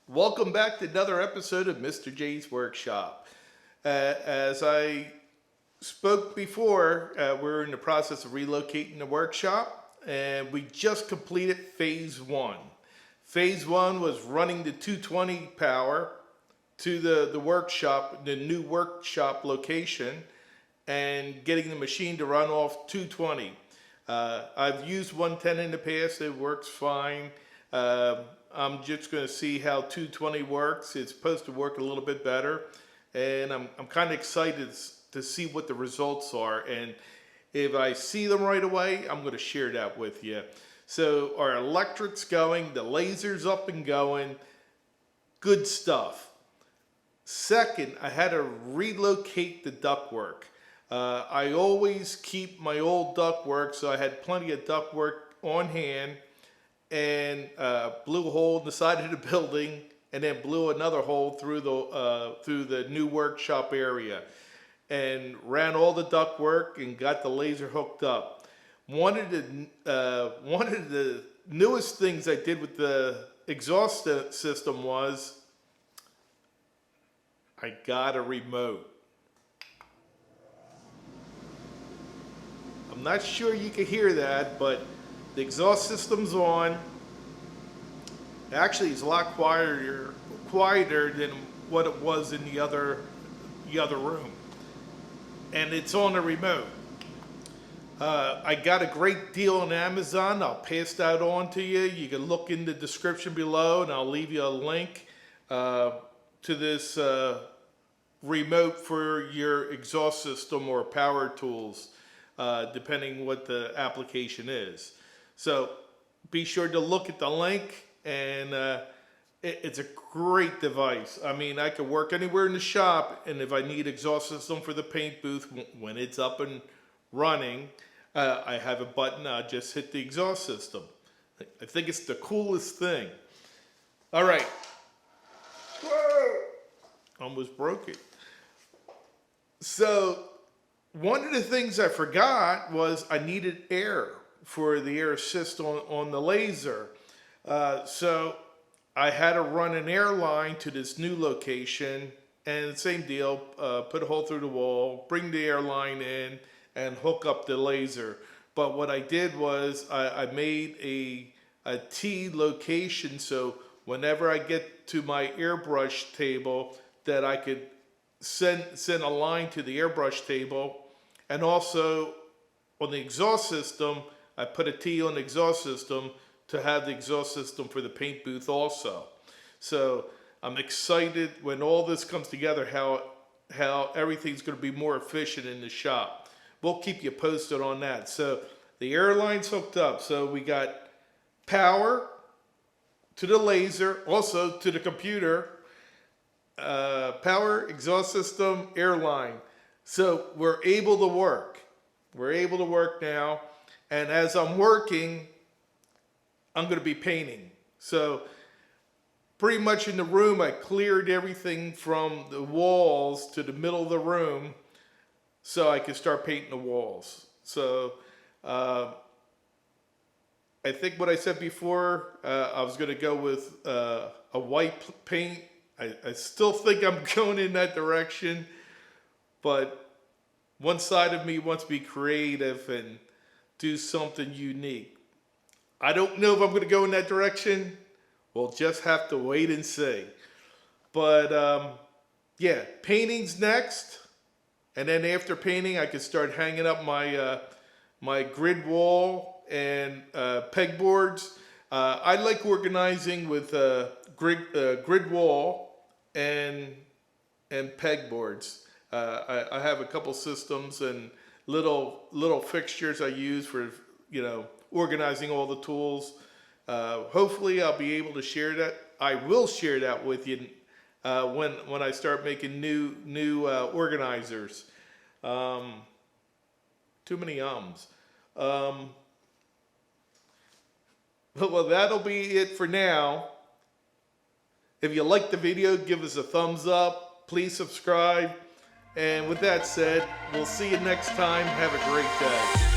Welcome back to another episode of Mr. J's Workshop. As I spoke before, we're in the process of relocating the workshop, and we just completed phase one. Phase one was running the 220 power to the workshop, the new workshop location, and getting the machine to run off 220. I've used 110 in the past, it works fine. I'm just going to see how 220 works. It's supposed to work a little bit better, and I'm kind of excited to see what the results are, and if I see them right away, I'm going to share that with you. So our electric's going, the laser's up and going, good stuff. Second, I had to relocate the ductwork. I always keep my old ductwork, so I had plenty of ductwork on hand, and blew a hole in the side of the building, and then blew another hole through the new workshop area, and ran all the ductwork and got the laser hooked up. One of the newest things I did with the exhaust system was I got a remote. I'm not sure you can hear that, but the exhaust system's on. Actually, it's a lot quieter than what it was in the other room, and it's on the remote. I got a great deal on Amazon. I'll pass that on to you. You can look in the description below, and I'll leave you a link to this remote for your exhaust system or power tools, depending what the application is. So be sure to look at the link, and it's a great device. I mean, I could work anywhere in the shop, and if I need exhaust system for the paint booth, when it's up and running, I have a button, I just hit the exhaust system. I think it's the coolest thing. All right. Whoa! Almost broke it. So one of the things I forgot was I needed air for the air assist on the laser. So I had to run an air line to this new location, and same deal, put a hole through the wall, bring the air line in, and hook up the laser. But what I did was I made a T location, so whenever I get to my airbrush table, that I could send a line to the airbrush table. And also on the exhaust system, I put a T on the exhaust system to have the exhaust system for the paint booth also. So I'm excited when all this comes together, how everything's going to be more efficient in the shop. We'll keep you posted on that. So the air line's hooked up. So we got power to the laser, also to the computer, power, exhaust system, air line. So we're able to work. We're able to work now. And as I'm working, I'm going to be painting. So pretty much in the room, I cleared everything from the walls to the middle of the room so I could start painting the walls. So I think what I said before, I was going to go with a white paint. I still think I'm going in that direction, but one side of me wants to be creative and do something unique. I don't know if I'm going to go in that direction. We'll just have to wait and see. But yeah, painting's next, and then after painting, I can start hanging up my my grid wall and pegboards. I like organizing with grid wall and pegboards. I have a couple systems and little fixtures I use for, you know, organizing all the tools. Hopefully I'll be able to share that. I will share that with you when I start making new organizers. Too many ums. Well, that'll be it for now. If you like the video, give us a thumbs up. Please subscribe. And with that said, we'll see you next time. Have a great day.